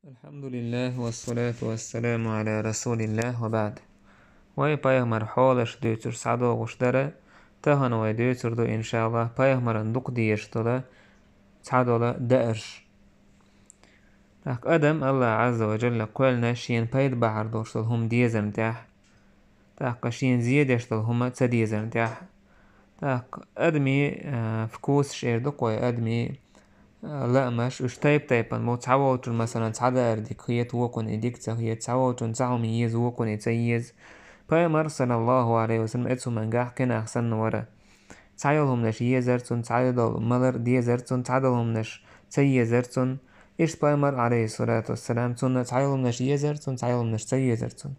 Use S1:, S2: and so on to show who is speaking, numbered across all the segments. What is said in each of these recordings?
S1: الحمد لله والصلاة والسلام على رسول الله وبعد. وای پیغمبر حالش دیتر سعدا وشدره تهان وای دیتر دو إن شاء الله پیغمبرن دق دیشتله سعدا دأرش تاك أدم الله عز وجل قولنا شين بيد بحر دوشتل هم ديزن تاك شين زيادشتل هم تديزن تاك أدمي فكوس شير دقوي أدمي لا مش تايبن مو تعوض مثلا تعدا أردك هي توقن إديك هي تعوض تعوم يز وقن يتيز پیغمبر صلى الله عليه وسلم اتسو منجح كان أحسن ورا تعيلهم نش يزرتون تعيل ملر ديزرتون تعدلهم نش تيزرتون إيش پیغمبر عليه الصلاة والسلام تون تعيلهم نش يزرتون تعيلهم نش تيزرتون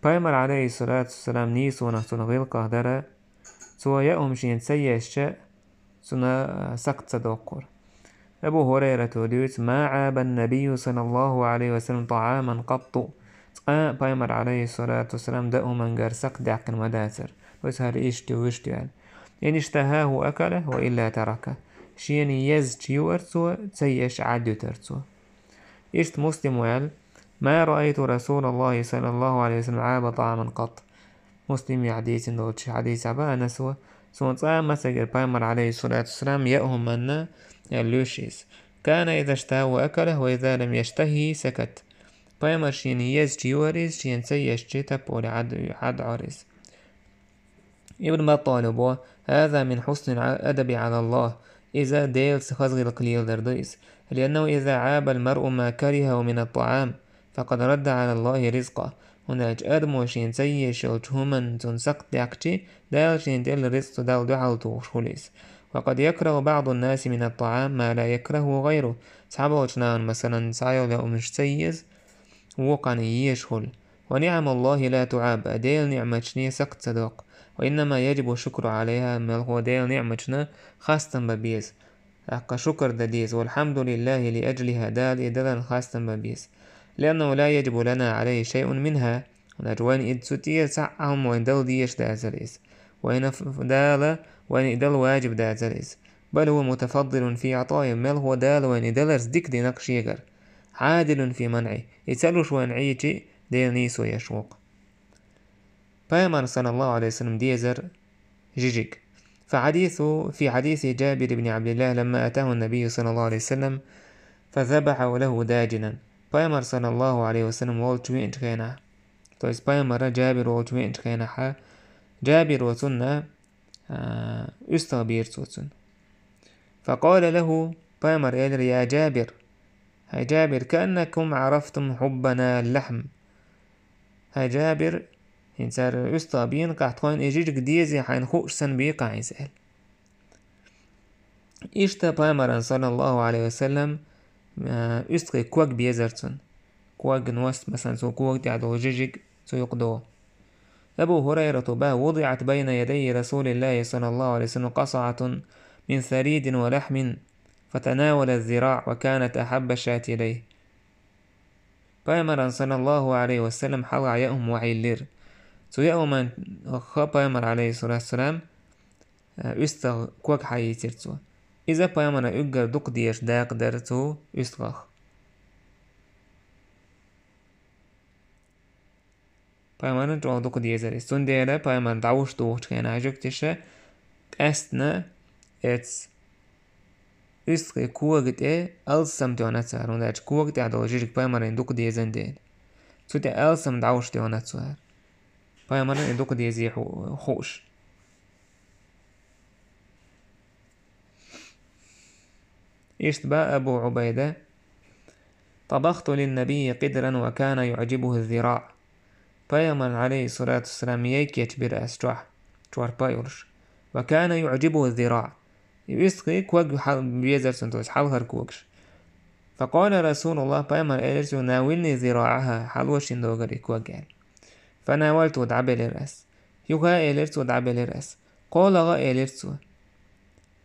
S1: پیغمبر عليه الصلاة والسلام نيسو نحتون غير قهدرة تو يأهم شين تيش سنة سقط صدوقر أبو هريرة ديوت ما عاب النبي صلى الله عليه وسلم طعاما قط پیغمبر عليه الصلاة والسلام دأو من جرسق دعك مداتر وسهر إشتي وشتي يعني اشتهاه أكله وإلا تركه شيني يزجيو أرتو تيش عدو ترتو إشت مسلم وقال ما رأيت رسول الله صلى الله عليه وسلم عاب طعاما قط مسلم حديث دوتش حديث عبا نسوه سوى طعام مسجر پیغمبر عليه الصلاة والسلام يأهم منا اللوشيس كان إذا اشتهى أكله وإذا لم يشتهي سكت پیغمبر شين يزجي وريز شين سيشجي تبولي عد عريز ابن مطالب هذا من حسن الأدب على الله إذا ديل سخزغ القليل درديس لأنه إذا عاب المرء ما كرهه من الطعام فقد رد على الله رزقه هناك أدم شين سيشلت همن تنسق دعكتي دال شين ديل رزق دال دعالتو شخليس وقد يكره بعض الناس من الطعام ما لا يكره غيره سحبوشنان مثلا سايو لأمش سيز وقن يشغل ونعم الله لا تعاب أديل نعمتشني سقط صدق وإنما يجب الشكر عليها ما هو ديل نعمتشنا خاصة ببيز أقا شكر دديز والحمد لله لأجلها دال إدلا خاصة ببيز لأنه لا يجب لنا عليه شيء منها ونجوان إدسوتية سعهم وإن دل ديش دازليس وإن دال وإن إدل واجب دازليس بل هو متفضل في عطاء مال هو دال وإن إدلرز ديك دي نقش يقر عادل في منعه يتسألوش وان عيتي ديل نيسو يشوق پیغمبر صلى الله عليه وسلم ديزر جيجيك في حديث جابر بن عبد الله لما أتاه النبي صلى الله عليه وسلم فذبح له داجنا پیغمبر صلى الله عليه وسلم والتوي انتخينا تويس پیغمبر جابر والتوي انتخينا جابر وسنة استغبير سوتن فقال له پیغمبر يا جابر هاي جابر كأنكم عرفتم حبنا اللحم هاي جابر هنسار استابين قاعدقان اجيج قديزي حين خوش سن بيقع يسأل اشتا پیغمبر صلى الله عليه وسلم استقي كوك بيزرتن كوك نوست مثلا سو كوك تعدو جيجيج سو يقدو أبو هريرة با وضعت بين يدي رسول الله صلى الله عليه وسلم قصعة من ثريد ولحم فتناول الذراع وكانت أحب الشاة إليه پیغمبر صلى الله عليه وسلم حلع يأهم وعيلير تو يأهم پیغمبر عليه الصلاة والسلام استغ كوك حي ترتو إذا پیغمبر اگر دق ديش داق درتو استغخ پیغمبر جو دق ديزر استون ديره پیغمبر دعوش دوش كان عجوك تشه أستنا اتس استغي كوغت ألسم تيوناتسار ونداج كوغت عدو جيجك پیغمبر اندوك ديزن دين سوتي ألسم دعوش تيوناتسار پیغمبر اندوك ديزي خوش اشتباء أبو عبيدة طبخت للنبي قدرا وكان يعجبه الذراع پیغمبر عليه الصلاة والسلام يكيت برأس جوار بايورش وكان يعجبه الذراع يسقي كوغ حال بيزر سنتوس حالهر كوغش فقال رسول الله پیغمبر إليرس ناولني ذراعها حلوش اندوغري كوغال فناولت ودعبل الرأس يوغا إليرس ودعبل الرأس قال غا إليرس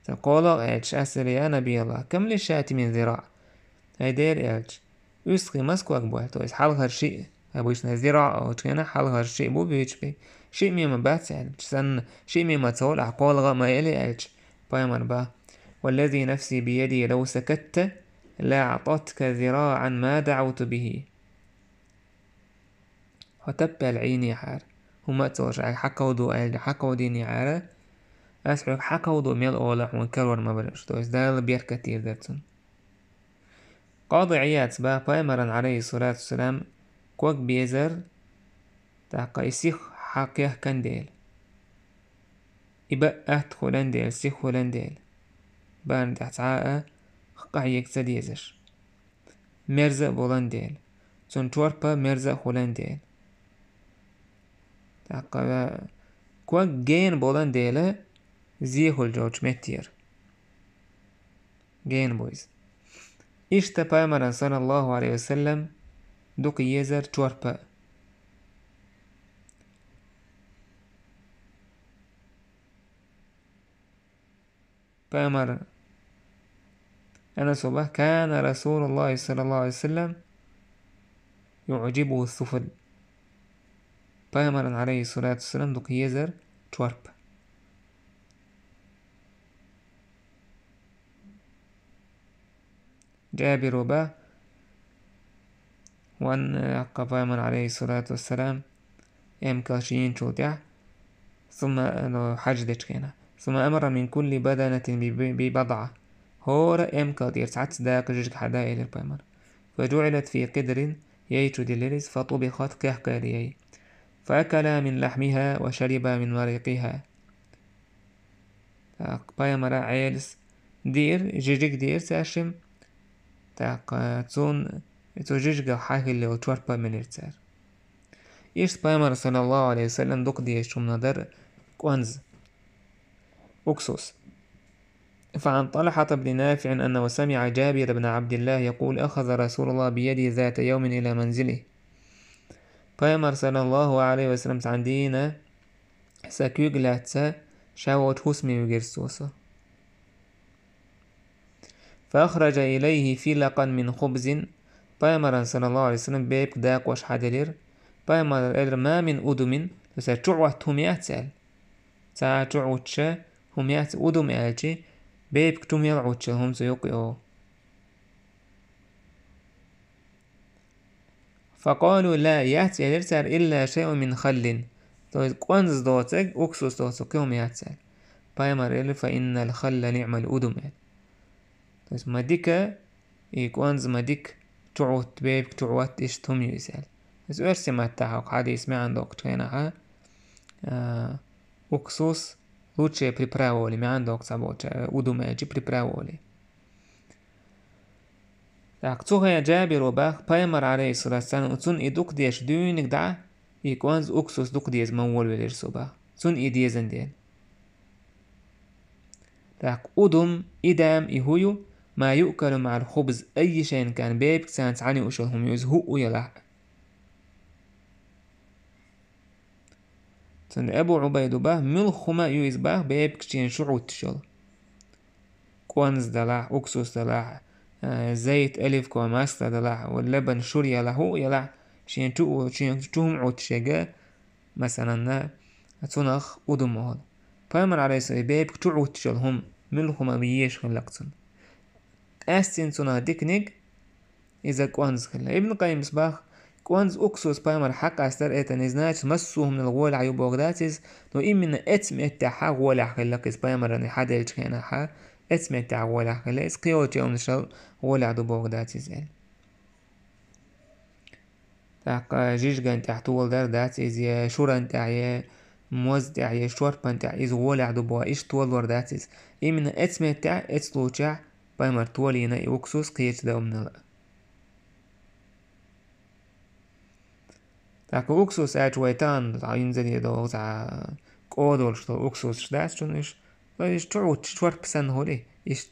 S1: فقال إلش أسر يا نبي الله كم للشاة من ذراع هيدير إلش يسقي مسكوغ بوحتوس حالهر شيء أبوش ذراع أو تكينا حالهر شيء بو بيش بي شيء ميما بات سن شيء ميما تقول قال غا ما إلي إلش پیغمبر با والذي نفسي بيدي لو سكت لا أعطتك ذراعا ما دعوت به. وتبقى العيني حار هما توجع حكودو أهل حكودي نعارة أسعك حكودو ميل أولا وانكرور ما برش دوز دال بير كتير درتون. قاضي عياد با بايمران عليه الصلاة والسلام كوك بيزر تاقا يسيخ حقيه كنديل إبا أهت خولنديل سيخ خولنديل بان تحت عاقة قاعيك تديزش مرزق بولنديل تون توربا مرزق خولنديل تاقا كوك جين بولنديل زيخو الجوج متير جين بويز إشتا بايمران صلى الله عليه وسلم دوك يزر توربا بايمر أنا صبح كان رسول الله صلى الله عليه وسلم يعجبه السفل بايمر عليه الصلاة والسلام دوك يزر توربا. جابر با وان بايمر عليه الصلاة والسلام كاشين شوتيع ثم حجدش كينا ثم أمر من كل بدنة ببضعة هور كادير ساعت داك جيج حدائل البايمر فجعلت في قدر ييتو ديليريس فطبخت كهكاريي فأكل من لحمها وشرب من مريقها. بايمر عيلس دير جيجيك دير ساشم تون جيجيك حاكي اللي وتوربا من التسار إيش بايمر صلى الله عليه وسلم دوك ديش منادر كوانز أكسوس. فعن طلحة بن نافع أنه سمع جابر بن عبد الله يقول أخذ رسول الله بيدي ذات يوم إلى منزله بايمر صلى الله عليه وسلم عندنا ساكيوغ لاتسا شاوت هسمي وغيرسوسا فأخرج إليه فلقا من خبز بايمر صلى الله عليه وسلم بيب داك وش حدلير بايمر ما من أدم ساتعوت هميات سال ساتعوت شا هميات أدم ألشي بيب كتوم يلعوت شا هم سيقيو. فقالوا لا يأتي الإرسال إلا شيء من خل كوانز دوتك أكسوس دوتك يوم يأتي بايمر فإن الخل نعم الأدم مديكا كوانز مديك تعوت بيب تعوت إيش توم يسال بس أرسي ما تحق حد يسمع عندك تينا أكسوس لوتشي بريبراولي ما عندك سبوت أدم أجي بريبراولي تاقتوها جابر وباخ بايمر عليه الصلاة والسلام وتون إدوك ديش دونك دعا يكوانز أكسوس دوك ديز مول وليرسو باخ تون إديزن دين تاق أدم إدام إهويو ما يؤكل مع الخبز أي شيء كان بيب سانت عني أشلهم يزهو يلح. تون أبو عبيد باه ملخما يوز باه بيب كتين شعوت تشل كوانز دلح أكسوس دلح زيت ألف كوماستا دلح واللبن شور يلحو يلح شين توهم عود شجا مثلا تونخ أدم هذا بايمر عليه الصلاة بيب كتوعود تشلهم ملخما بيش خلقتن أستين تونا ديكنيك إذا كوانز خلا ابن قيم مصباح كوانز أكسوس بايمر حق أستر إيتا نزناش مسوه من الغول عيو بوغداتيز نو إمنا إتم إتاحا غول خلاقز بايمر أني حدا يلجخينا حا إتم إتاحا غول خلاقز قيوتي أمنشل غول عدو بوغداتيز إل تاقا جيجغان تحتول دار داتيز يا شوران تاعي موز تاعي شوربان تاعي غول عدو بوا إيش طول ورداتيز إمنا إتم إتاح إتلوچا بايمر تولينا أكسوس قيت دا أمنا تاكو أكسوس أجويتان ينزل يدو تاع كودول شتو أكسوس شداس شنوش إيش تعوت شورب سن هولي إيش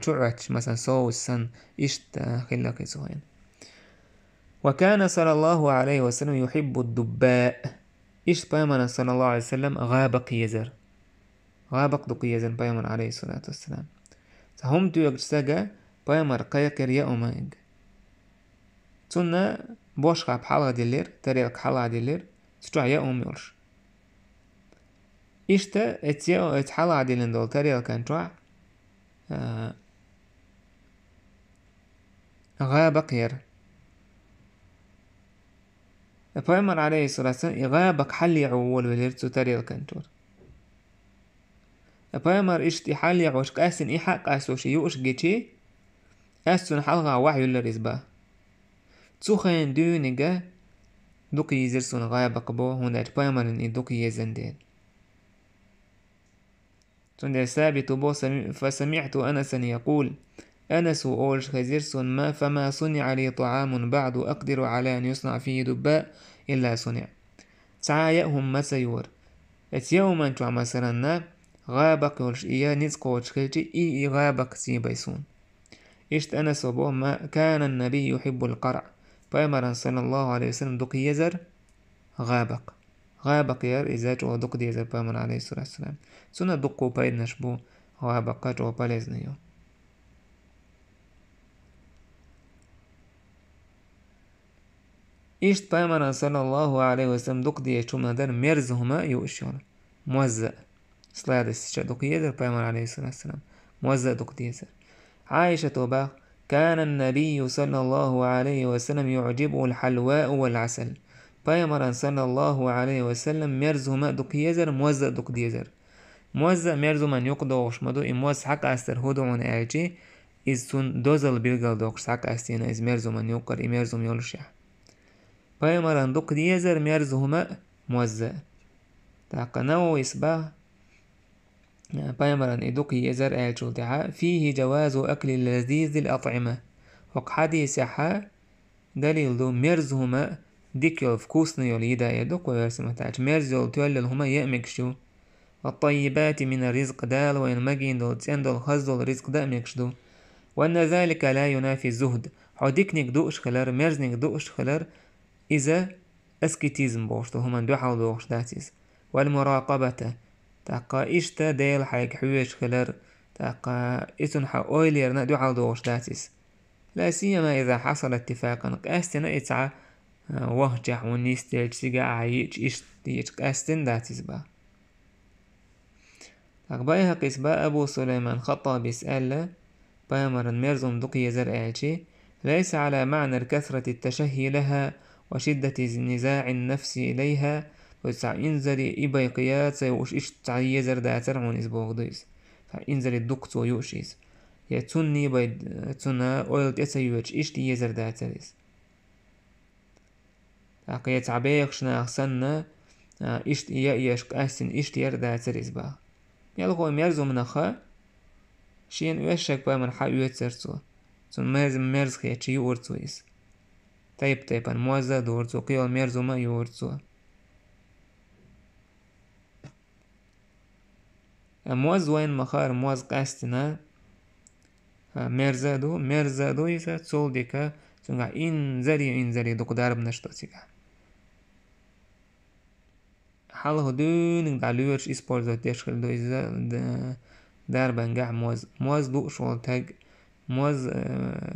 S1: تعوت مثلا صوص سن إيش خلاك يسوين. وكان صلى الله عليه وسلم يحب الدباء إيش بايمن صلى الله عليه وسلم غابق يزر غابق دق يزر بايمن عليه الصلاة والسلام هم تو يجسجا بايمر قيقر يأمينج تنا بوش خاب حلقة ديلير تريق حلقة ديلير تتوع يأم يلش إشتا اتحلقة ديلين دول تريق كان توع غابق ير پیامبر علیه السلام غابق حلی عول ولرتو تريل كنتور پیامبر اشتی حلی عوش قاسن إحق قاسوش يوش جيتي أسون حلقة وحي لرزبا تسوخين دونيجا دوكي يزرسون غابق بو هنا پیامبر إن دوكي يزندين تند ثابت بو فسمعت أنسا يقول أنس أولش خزيرسون ما فما صنع لي طعام بعد أقدر على أن يصنع فيه دباء إلا صنع تعايأهم مسيور يوما تو مثلا غابق يولش إيا نزقوش خلتي إي غابق سيبايسون إشت أنس وبو ما كان النبي يحب القرع فأمر صلى الله عليه وسلم دوك يزر غابق ير إذا جو دوك يزر فأمر عليه الصلاة والسلام سنة دوكو بايد نشبو غابق جو باليزنيو إشت فأمر صلى الله عليه وسلم دوك دي شوم ندر مرزهما يوشون موزع سلايد السجا دوك يزر فأمر عليه الصلاة والسلام موزع دوك يزر عائشة وباق كان النبي صلى الله عليه وسلم يعجبه الحلواء والعسل فأمر صلى الله عليه وسلم مرزهما دوك يزر موزع دوك يزر موزع مرزو من يقدو وشمدو إموز حق أستر هدو من أعجي إذ سن دوزل بيرغل دوكس حق أستينا إذ مرزو من يقر إمرزو ميولشيح پیامبر دوك ديزر مرزهما موزع تاقنو إسباه پیامبر دوك يزر أعجو فيه جواز أكل لذيذ الأطعمة وقحدي سحا دليل دو مرزهما ديكيو فكوسن يوليدا يدوك ويرسمة تاج مرزيول تولل هما يأمكشو والطيبات من الرزق دال وين مجين دول تندل خزدول رزق دا مكشدو وأن ذلك لا ينافي الزهد حديكنك دوش خلر مرزنك دوش خلر إذا أسكتيزم بوشتو هما دو حال دوش داتيز والمراقبة تاقا إشتا ديل حيك حويش خلر تاقا إتن حا أويليرنا دو حال دوش داتيز لا سيما إذا حصل اتفاقا قاستنا إتعا وهجح ونيستيج سيقا عيش إشتيج قاستن داتيز با تاقبايها قسبا أبو سليمان خطا بيسأل بامرا مرزم دوك يزر أعجي ليس على معنى كثرة التشهي لها وشدة النزاع النفس إليها وسع إنزل إباي قياد سيوش إشتع يزر داتر عن إسبوغ ديس إنزل الدكتو يوشيز يتني بايد تنا أويل تسيوش إشتي يزر داتريس تاقيت عبيقشنا أخسنا إشتي يأيشك أحسن إشتي يرداتريس با يلغو مرزو منخا شين وشك با من حق يوتسرسو سن مرز خيتشي يورتسو إس طيب أن موزا دورتسو قيل مرزو ما يورتسو موز وين مخار موز قاستنا مرزا دو يسا تسول ديكا سنغا إنزالي دوك دارب نشتو سيكا حاله دونك دعلوش إسبورزو تشخل دو إزا داربنجح موز دو شولتاج موز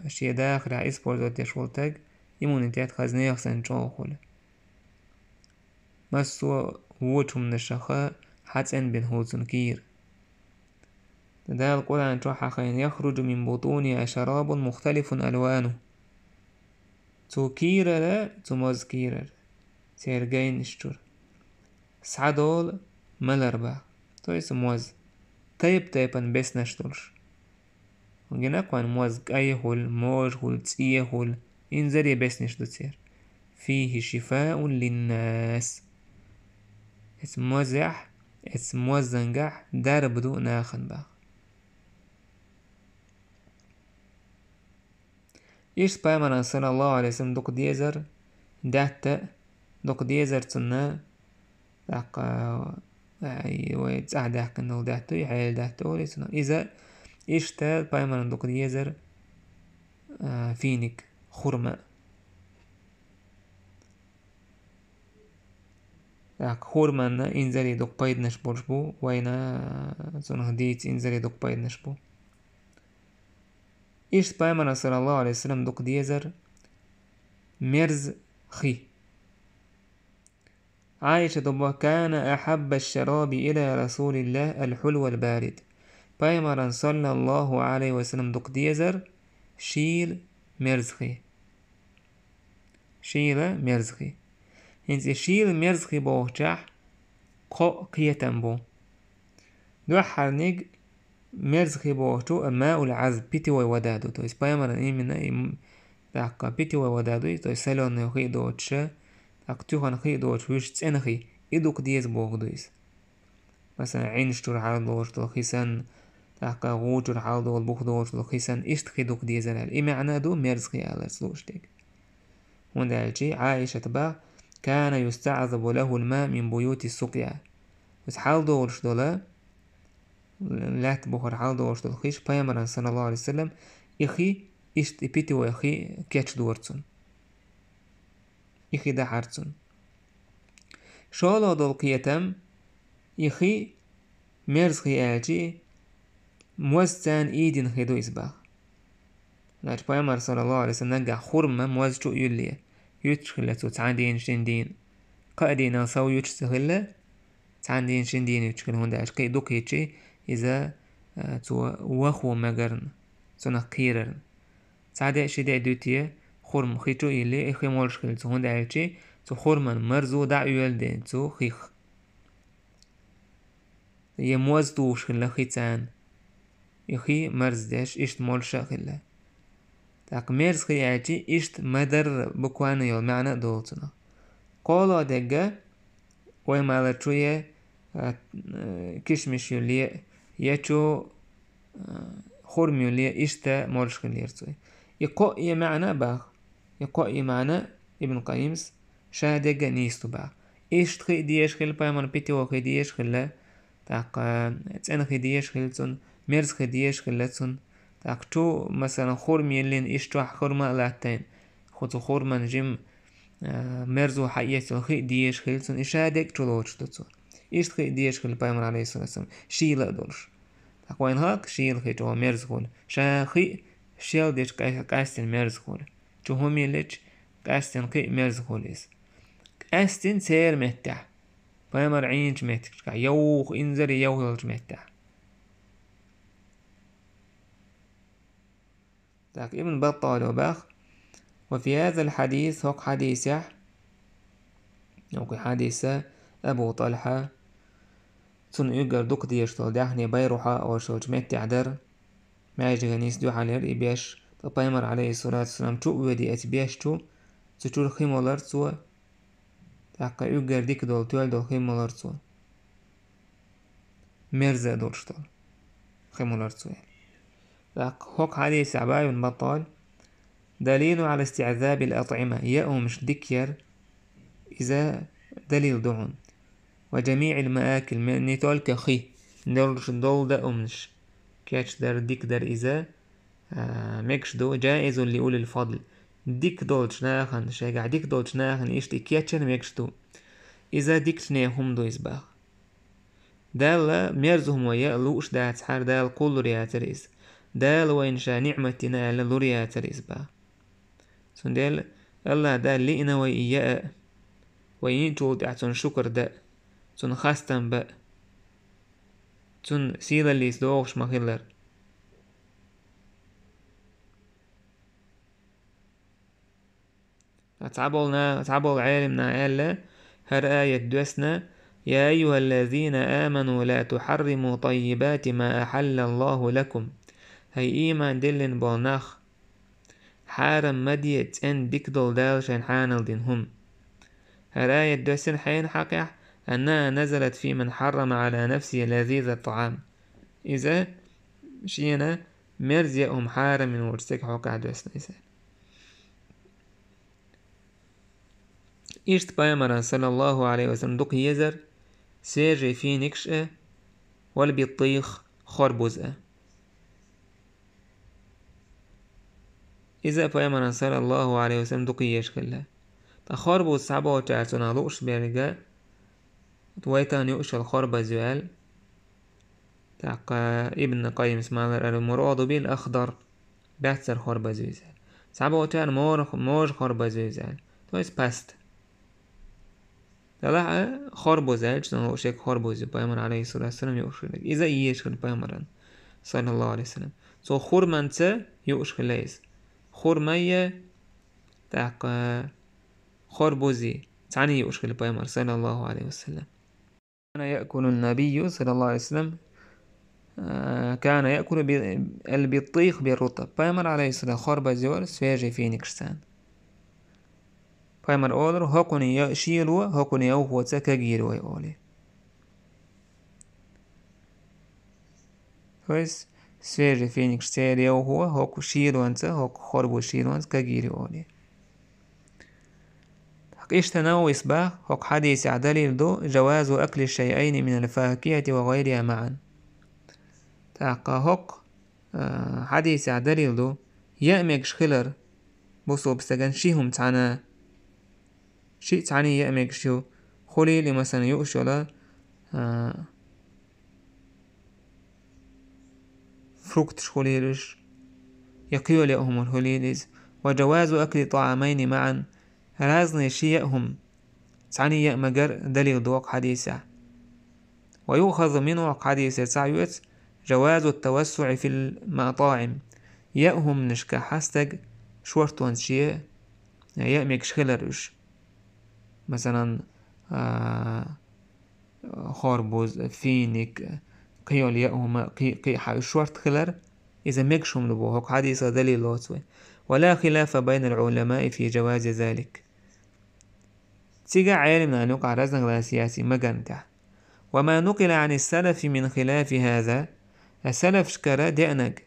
S1: شي داخل على إسبورزو تشولتاج يمون انتيات خزنية خسن شوخول مسو ووش من الشخاء حتى بن هوتسن كير ده القرآن شوحا خين يخرج من بطونها شراب مختلف ألوانه تو كيرر تو موز كيرر سيرجين اشتر سعدول ملربا تو اسم موز طيبن بس نشترش وجناقوان موز قايهول موجهول تسيهول إنزري بس نشتو تسير فيه شفاء للناس اسم موزح اسم موزنجح دار بدو ناخن باخ إيش بايمانا صلى الله عليه وسلم دوك ديزر دهتا دوك ديزر تنا داقا ويتسع دهك انو دهتو يحيل دهتو لسنا إذا إشتا بايمانا دوك ديزر فينك خرمة داك خرمة إنزالي دوك بايد نشبوش بو وينا سنه ديت إنزالي دوك بايد نشبو إيش بايمانا صلى الله عليه وسلم دوك ديزر مرز خي عائشة دبا كان أحب الشراب إلى رسول الله الحلو البارد بايمانا صلى الله عليه وسلم دوك ديزر شيل merzgi. Şiile merzgi. Hence şiil merzgi boğuşacak ko kıyeten bu. دوحرنيج مرزخي بوشو الماء العذب بيتي وودادو تو اسبايمر إيمنا داقا بيتي وودادو تو سالون يخي دوتش أكتوخن خي دوتش ويش تسنخي إدوك ديز بوغدويس مثلا عينشتور حالدوش تو خيسان داقا غوتور حالدوش بوغدوش تو خيسان إشت خيدوك ديز الال إما عنا دو مرزخي على سلوشتك وندالجي عائشة با كان يستعذب له الماء من بيوت السقيا بس حالدوش دولا لات بخور حالدوش دول خيش بايمران صلى الله عليه وسلم إخي إشت إبيتي وإخي كاتش دورتون إخي دا حارتون شالا دول قيتم إخي مرز خيالجي موزتان إيدين خيدو إسباخ لاج بايمر صلى الله عليه وسلم نقع خورما موزجو يولي يتشخلة تعاندين شندين قادين أصاو يتشخلة تعاندين شندين يتشخلة هون داش قي دوك يتشي إذا تو وخو مجرن تنا قيرن سعداء شداء دوتيه خورم خيتو إلي إخي مولشكل تو هون داعيشي تو خورمن مرزو دعو يلدين تو خيخ يموز توش خلا خيتان إخي مرز داش إشت مولشا خلا تاق مرز خياتي إشت مدر بكوان يول معنى دولتنا قولا دقا ويمالتوية كشمش يولي يچو خورميو ليه إشتا مورشكن ليرتوي يقوئي معنى باخ يقوئي معنى ابن قيمس شاهدق نيستو باخ إشت خي ديش خيل بايمان بيتي وخي ديش خيلا تاق تسان خي ديش خيلتون مرز خي ديش خيلتون تاق تو مثلا خورمي لين إشتو خورما لاتين خطو خورما نجم مرزو حقيقة خي ديش خيلتون إشاهدق تلوش إشت خي ديش خيل بايمان عليه الصلاة والسلام شيلا دولش أقوين هاك شيل خي جو مرزخول شاخي شيل ديش قاستن مرزخول جو همي ليش قاستن خي مرزخوليس قاستن سير مهتح بايمر عينش مهتح يوخ انزل يوخ مهتح تاك ابن بطال وباخ وفي هذا الحديث هو حديثة حديثة أبو طلحة تون يقر دوك ديشتول داحني بيروحا أو شوج متع در ما يجي غنيس دو حالير إبياش تبايمر عليه الصلاة والسلام تو ودي أتبياش تو تشور خيمولار تو تاقا يقر ديك دول توال دول خيمولار تو مرزا دولشتول خيمولار تو تاق هوك حديث عباي بطال دليل على استعذاب الأطعمة يأو مش ديكير إذا دليل دعون وجميع المآكل من نيتول كخي ندولش دول دا أمنش كاتش در ديك در إذا مكش دو جائز لأولي الفضل ديك دولش ناخن شاقع ديك دولش ناخن إشتي كاتشن مكش دو إذا ديك تنيهم دو إزباخ دال ميرزهم ويألوش دا تحار دال قول رياتريز دال وإنشا نعمتنا على رياتريز با سندال الله دال لئنا وإياء وإنتو تعتن شكر دا تون خاستن با تون سيلا اللي يسدوغش مخيلر تعبول عالمنا ألا هر آية دوسنا يا أيها الذين آمنوا لا تحرموا طيبات ما أحل الله لكم هاي إيمان دلن بوناخ حارم مدية أن ديكدول دالشان حانل دينهم هر آية دوسن حين حقيح أنها نزلت في من حرم على نفسه لذيذ الطعام إذا شينا مرزيهم حارم من ورسك حقا دوسنا إذا إشت بايمرا صلى الله عليه وسلم دوق يزر سيجي في نكشة والبيطيخ خربوزة إذا بايمرا صلى الله عليه وسلم دوق يشكلها تخربوز صعبة وتعرسونا لوش بيرجا تويتان يؤش الخربة زوال تاقا ابن قيم اسمه المراد بالأخضر بحثر خربة زوال صعبة وتعر موج خربة زوال تويس باست طلع خربوزة جنو شيك خربوزة بايمر عليه الصلاة والسلام يؤشخلك إذا يشخل بايمران صلى الله عليه وسلم سو خورمانتا يؤشخليس خورمية تاق خربوزي تعني يؤشكل بيمر صلى الله عليه وسلم. كان يأكل النبي صلى الله عليه وسلم كان يأكل البطيخ بالرطب. بيمر عليه السلام خربزور سفاجي فينيكشتان. بيمر أولر هكوني شيلوا هكوني أوهو تكاجيروا يقولي. كويس سفاجي فينيكشتان يوهو هكو شيلوا أنت هكو خربو شيلوا أنت كاجيروا يقولي. إيش تناو إصباح هك حديث دليل دو جواز أكل الشيئين من الفاكهة وغيرها معا. تاقا هك حديث دليل دو يأمك شخلر بوصو بستغن شيهم تانا شيء تاني يأمك شو خلي لمثلا يؤشل فروكت شخليرش يقيل لهم الهليلز. وجواز أكل طعامين معا رازن شيئهم تعني يأمجر دليل دوق حديثة. ويؤخذ منه حديثة سعيوت جواز التوسع في المطاعم يأهم نشكا حستج شورتون شيء يأمك شخلرش مثلا خربوز فينيك قيل يأهم قي شورت خلر إذا مكشم لبوهك حديثة دليل لوتوي. ولا خلاف بين العلماء في جواز ذلك. تيجا علمنا نقع رزنغ سياسي مجنته. وما نقل عن السلف من خلاف هذا السلف شكرا دأنج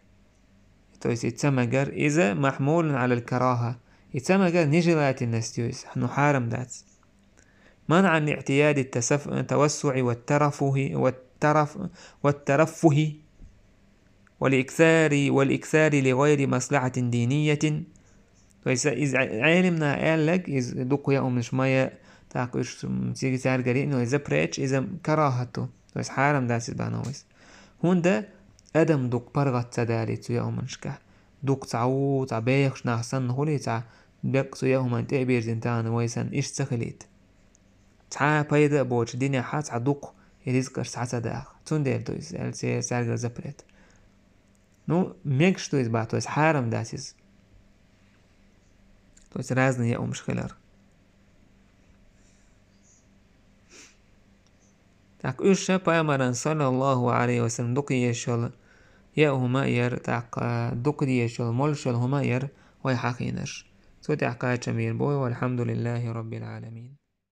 S1: تويس يتسمجر إذا محمول على الكراهة يتسمجر نجلات الناس تويس نحارم دات منعا لاعتياد التوسع والترفه والإكثار لغير مصلحة دينية. تويس إذا علمنا قال لك إذا دقوا يا أم شمايا تاقوش تيجي تارجري إنه إذا بريتش إذا كراهته تويس حارم دات بانويس هون ده أدم دوك برغت تدالي تيا أمنشكه دوك تعو تعبيخش نحسن هولي تع بيق تيا أمن تأبير زنتان ويسن إيش تخليت تع بايدا بوش دينيا حات عدوك يريزكر ساعة داخ تون دير تويس ألسي سارجر زبريت نو ميكش تويس با تويس حارم داتيز تويس رازني يا أمش خلر تاك إيش بايمران صلى الله عليه وسلم دوك يشل يا هما ير تاق دوك ديشل مولشل هما ير ويحقينش سو تاقا جميل بوي والحمد لله رب العالمين.